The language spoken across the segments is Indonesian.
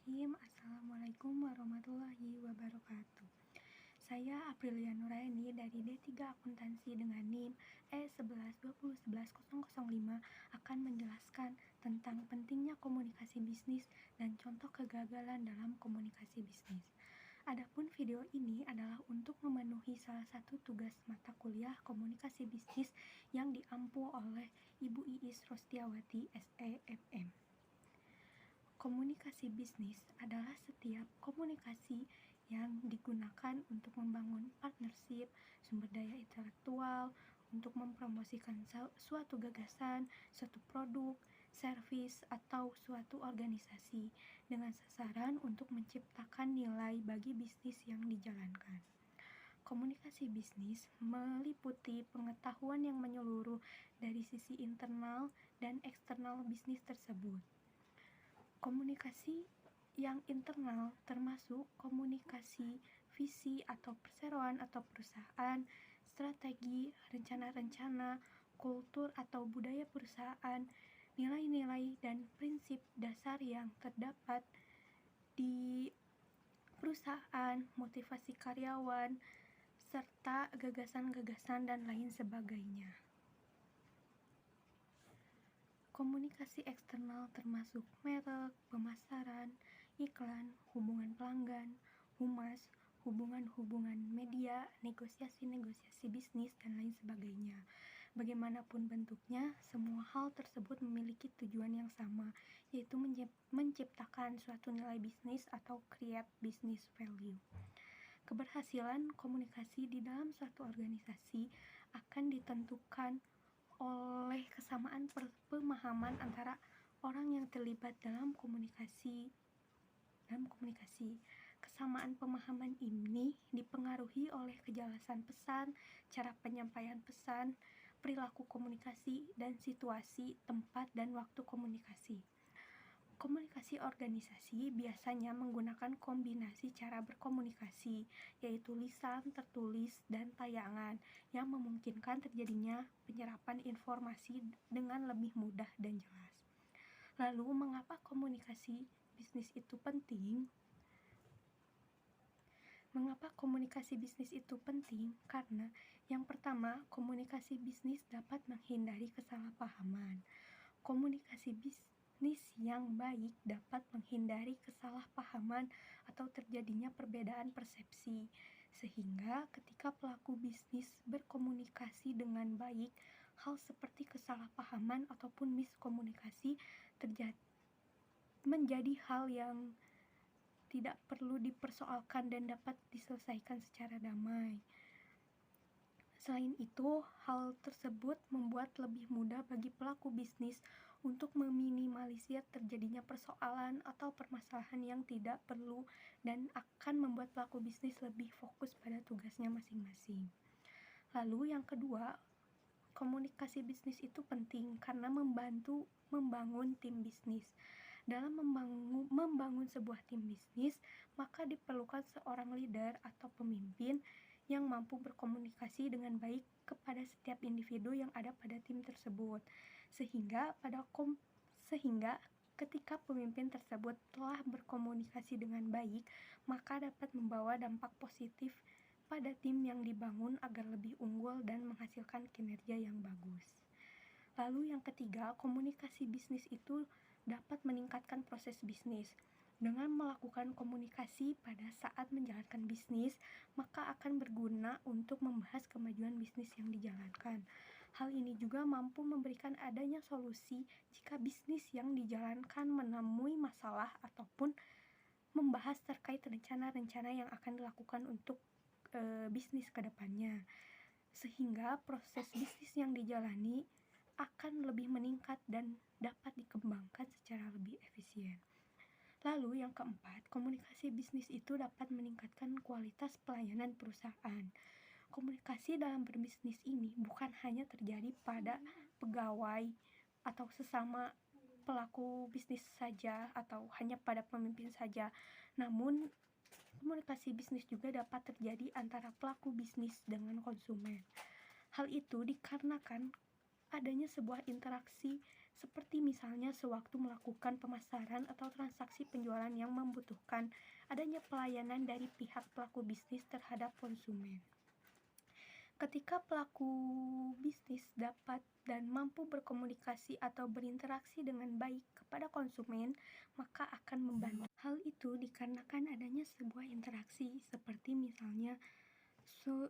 Bismillahirrahmanirrahim. Assalamualaikum warahmatullahi wabarakatuh. Saya Aprilia Nuraini dari D3 Akuntansi dengan NIM E1120110005 akan menjelaskan tentang pentingnya komunikasi bisnis dan contoh kegagalan dalam komunikasi bisnis. Adapun video ini adalah untuk memenuhi salah satu tugas mata kuliah komunikasi bisnis yang diampu oleh Ibu Iis Rostiawati SEFM. Komunikasi bisnis adalah setiap komunikasi yang digunakan untuk membangun partnership, sumber daya intelektual, untuk mempromosikan suatu gagasan, suatu produk, servis, atau suatu organisasi dengan sasaran untuk menciptakan nilai bagi bisnis yang dijalankan. Komunikasi bisnis meliputi pengetahuan yang menyeluruh dari sisi internal dan eksternal bisnis tersebut. Komunikasi yang internal termasuk komunikasi visi atau perseroan atau perusahaan, strategi, rencana-rencana, kultur atau budaya perusahaan, nilai-nilai dan prinsip dasar yang terdapat di perusahaan, motivasi karyawan, serta gagasan-gagasan dan lain sebagainya. Komunikasi eksternal termasuk merek, pemasaran, iklan, hubungan pelanggan, humas, hubungan-hubungan media, negosiasi-negosiasi bisnis, dan lain sebagainya. Bagaimanapun bentuknya, semua hal tersebut memiliki tujuan yang sama, yaitu menciptakan suatu nilai bisnis atau create business value. Keberhasilan komunikasi di dalam suatu organisasi akan ditentukan oleh kesamaan pemahaman antara orang yang terlibat dalam komunikasi. Kesamaan pemahaman ini dipengaruhi oleh kejelasan pesan, cara penyampaian pesan, perilaku komunikasi, dan situasi, tempat, dan waktu komunikasi. Komunikasi organisasi biasanya menggunakan kombinasi cara berkomunikasi, yaitu lisan, tertulis, dan tayangan, yang memungkinkan terjadinya penyerapan informasi dengan lebih mudah dan jelas. Lalu, mengapa komunikasi bisnis itu penting? Mengapa komunikasi bisnis itu penting? Karena yang pertama, komunikasi bisnis dapat menghindari kesalahpahaman. Komunikasi bisnis yang baik dapat menghindari kesalahpahaman atau terjadinya perbedaan persepsi, sehingga ketika pelaku bisnis berkomunikasi dengan baik, hal seperti kesalahpahaman ataupun miskomunikasi menjadi hal yang tidak perlu dipersoalkan dan dapat diselesaikan secara damai. Selain itu, hal tersebut membuat lebih mudah bagi pelaku bisnis untuk meminimalisir terjadinya persoalan atau permasalahan yang tidak perlu dan akan membuat pelaku bisnis lebih fokus pada tugasnya masing-masing. Lalu yang kedua, komunikasi bisnis itu penting karena membantu membangun tim bisnis. Dalam membangun sebuah tim bisnis, maka diperlukan seorang leader atau pemimpin yang mampu berkomunikasi dengan baik kepada setiap individu yang ada pada tim tersebut, sehingga ketika pemimpin tersebut telah berkomunikasi dengan baik, maka dapat membawa dampak positif pada tim yang dibangun agar lebih unggul dan menghasilkan kinerja yang bagus. Lalu yang ketiga, komunikasi bisnis itu dapat meningkatkan proses bisnis. Dengan melakukan komunikasi pada saat menjalankan bisnis, maka akan berguna untuk membahas kemajuan bisnis yang dijalankan. Hal ini juga mampu memberikan adanya solusi jika bisnis yang dijalankan menemui masalah ataupun membahas terkait rencana-rencana yang akan dilakukan untuk bisnis ke depannya. Sehingga proses bisnis yang dijalani akan lebih meningkat dan dapat dikembangkan secara lebih efisien. Lalu yang keempat, komunikasi bisnis itu dapat meningkatkan kualitas pelayanan perusahaan. Komunikasi dalam berbisnis ini bukan hanya terjadi pada pegawai atau sesama pelaku bisnis saja atau hanya pada pemimpin saja, namun komunikasi bisnis juga dapat terjadi antara pelaku bisnis dengan konsumen. Hal itu dikarenakan adanya sebuah interaksi seperti misalnya sewaktu melakukan pemasaran atau transaksi penjualan yang membutuhkan adanya pelayanan dari pihak pelaku bisnis terhadap konsumen. Ketika pelaku bisnis dapat dan mampu berkomunikasi atau berinteraksi dengan baik kepada konsumen, maka akan membantu. Hal itu dikarenakan adanya sebuah interaksi, seperti misalnya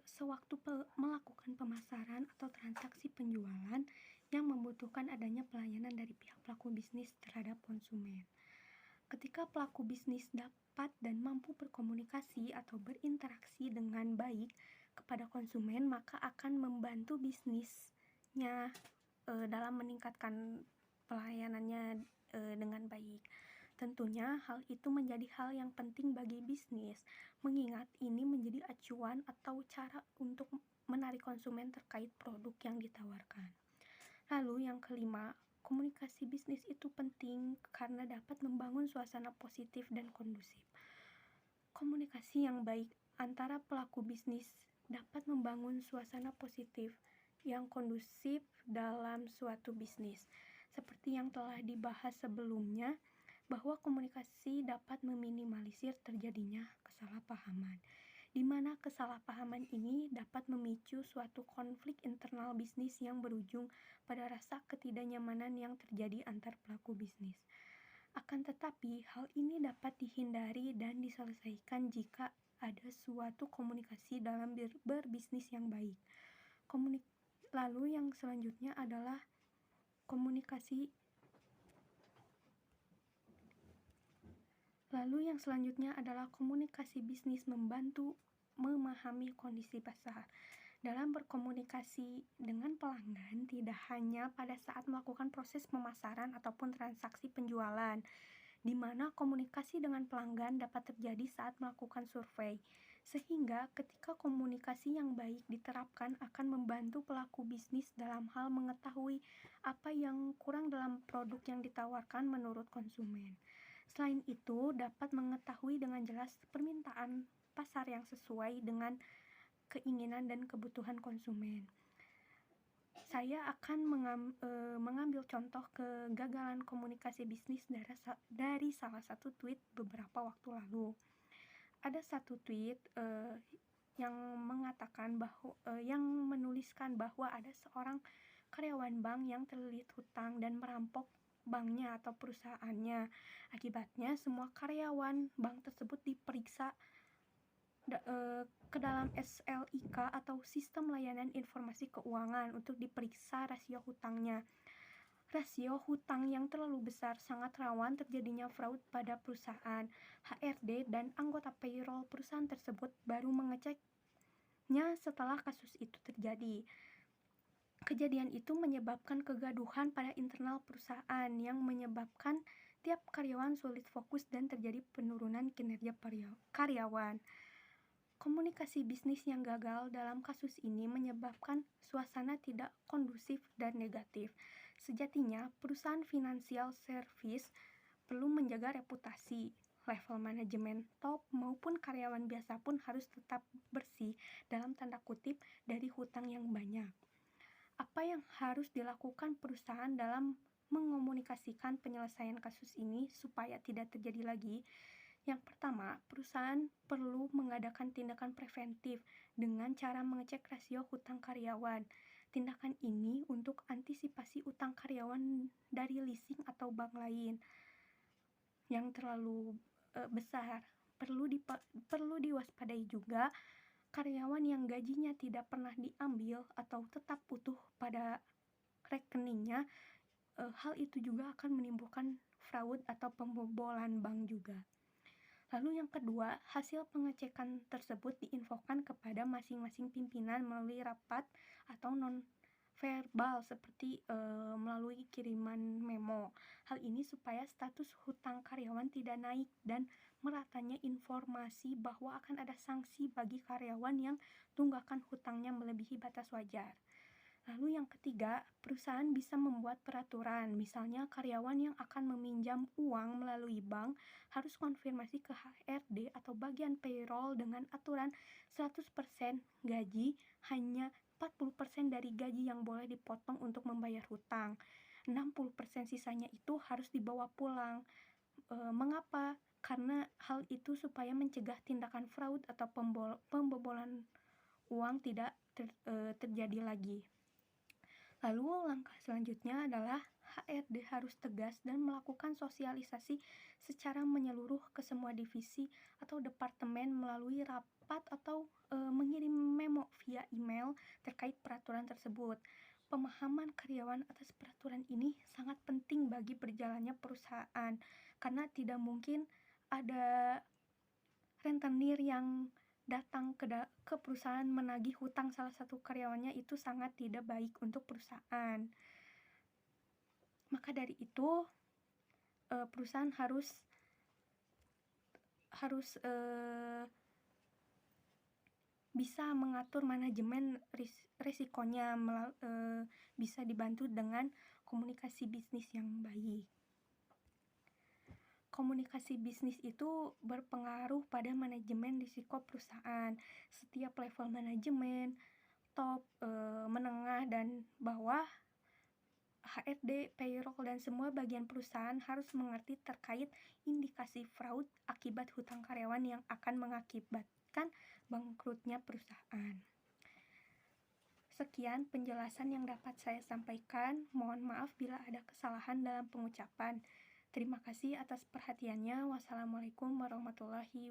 sewaktu melakukan pemasaran atau transaksi penjualan yang membutuhkan adanya pelayanan dari pihak pelaku bisnis terhadap konsumen. Ketika pelaku bisnis dapat dan mampu berkomunikasi atau berinteraksi dengan baik kepada konsumen, maka akan membantu bisnisnya dalam meningkatkan pelayanannya dengan baik. Tentunya hal itu menjadi hal yang penting bagi bisnis, mengingat ini menjadi acuan atau cara untuk menarik konsumen terkait produk yang ditawarkan. Lalu yang kelima, komunikasi bisnis itu penting karena dapat membangun suasana positif dan kondusif. Komunikasi yang baik antara pelaku bisnis dapat membangun suasana positif yang kondusif dalam suatu bisnis. Seperti yang telah dibahas sebelumnya, bahwa komunikasi dapat meminimalisir terjadinya kesalahpahaman, di mana kesalahpahaman ini dapat memicu suatu konflik internal bisnis yang berujung pada rasa ketidaknyamanan yang terjadi antar pelaku bisnis. Akan tetapi, hal ini dapat dihindari dan diselesaikan jika ada suatu komunikasi dalam berbisnis yang baik. Lalu yang selanjutnya adalah komunikasi bisnis membantu memahami kondisi pasar. Dalam berkomunikasi dengan pelanggan tidak hanya pada saat melakukan proses pemasaran ataupun transaksi penjualan, di mana komunikasi dengan pelanggan dapat terjadi saat melakukan survei. Sehingga ketika komunikasi yang baik diterapkan akan membantu pelaku bisnis dalam hal mengetahui apa yang kurang dalam produk yang ditawarkan menurut konsumen. Selain itu, dapat mengetahui dengan jelas permintaan pasar yang sesuai dengan keinginan dan kebutuhan konsumen. Saya akan mengambil contoh kegagalan komunikasi bisnis dari salah satu tweet beberapa waktu lalu. Ada satu tweet yang mengatakan yang menuliskan bahwa ada seorang karyawan bank yang terlilit hutang dan merampok banknya atau perusahaannya. Akibatnya semua karyawan bank tersebut diperiksa ke dalam SLIK atau Sistem Layanan Informasi Keuangan untuk diperiksa rasio hutangnya. Rasio hutang yang terlalu besar sangat rawan terjadinya fraud pada perusahaan. HRD dan anggota payroll perusahaan tersebut baru mengeceknya setelah kasus itu terjadi. Kejadian itu menyebabkan kegaduhan pada internal perusahaan yang menyebabkan tiap karyawan sulit fokus dan terjadi penurunan kinerja karyawan. Komunikasi bisnis yang gagal dalam kasus ini menyebabkan suasana tidak kondusif dan negatif. Sejatinya, perusahaan financial service perlu menjaga reputasi. Level manajemen top maupun karyawan biasa pun harus tetap bersih dalam tanda kutip dari hutang yang banyak. Apa yang harus dilakukan perusahaan dalam mengomunikasikan penyelesaian kasus ini supaya tidak terjadi lagi? Yang pertama, perusahaan perlu mengadakan tindakan preventif dengan cara mengecek rasio hutang karyawan. Tindakan ini untuk antisipasi utang karyawan dari leasing atau bank lain yang terlalu besar. Perlu diwaspadai juga karyawan yang gajinya tidak pernah diambil atau tetap utuh pada rekeningnya. Hal itu juga akan menimbulkan fraud atau pembobolan bank juga. Lalu yang kedua, hasil pengecekan tersebut diinfokan kepada masing-masing pimpinan melalui rapat atau non-verbal seperti melalui kiriman memo. Hal ini supaya status hutang karyawan tidak naik dan meratanya informasi bahwa akan ada sanksi bagi karyawan yang tunggakan hutangnya melebihi batas wajar. Lalu yang ketiga, perusahaan bisa membuat peraturan, misalnya karyawan yang akan meminjam uang melalui bank harus konfirmasi ke HRD atau bagian payroll dengan aturan 100% gaji, hanya 40% dari gaji yang boleh dipotong untuk membayar hutang. 60% sisanya itu harus dibawa pulang. Mengapa? Karena hal itu supaya mencegah tindakan fraud atau pembobolan uang tidak terjadi lagi. Lalu langkah selanjutnya adalah HRD harus tegas dan melakukan sosialisasi secara menyeluruh ke semua divisi atau departemen melalui rapat atau mengirim memo via email terkait peraturan tersebut. Pemahaman karyawan atas peraturan ini sangat penting bagi berjalannya perusahaan, karena tidak mungkin ada rentenir yang datang ke perusahaan menagih hutang salah satu karyawannya. Itu sangat tidak baik untuk perusahaan. Maka dari itu perusahaan harus bisa mengatur manajemen risikonya, bisa dibantu dengan komunikasi bisnis yang baik. Komunikasi bisnis itu berpengaruh pada manajemen risiko perusahaan. Setiap level manajemen, top, menengah, dan bawah, HRD, payroll, dan semua bagian perusahaan harus mengerti terkait indikasi fraud akibat hutang karyawan yang akan mengakibatkan bangkrutnya perusahaan. Sekian penjelasan yang dapat saya sampaikan. Mohon maaf bila ada kesalahan dalam pengucapan. Terima kasih atas perhatiannya. Wassalamualaikum warahmatullahi wabarakatuh.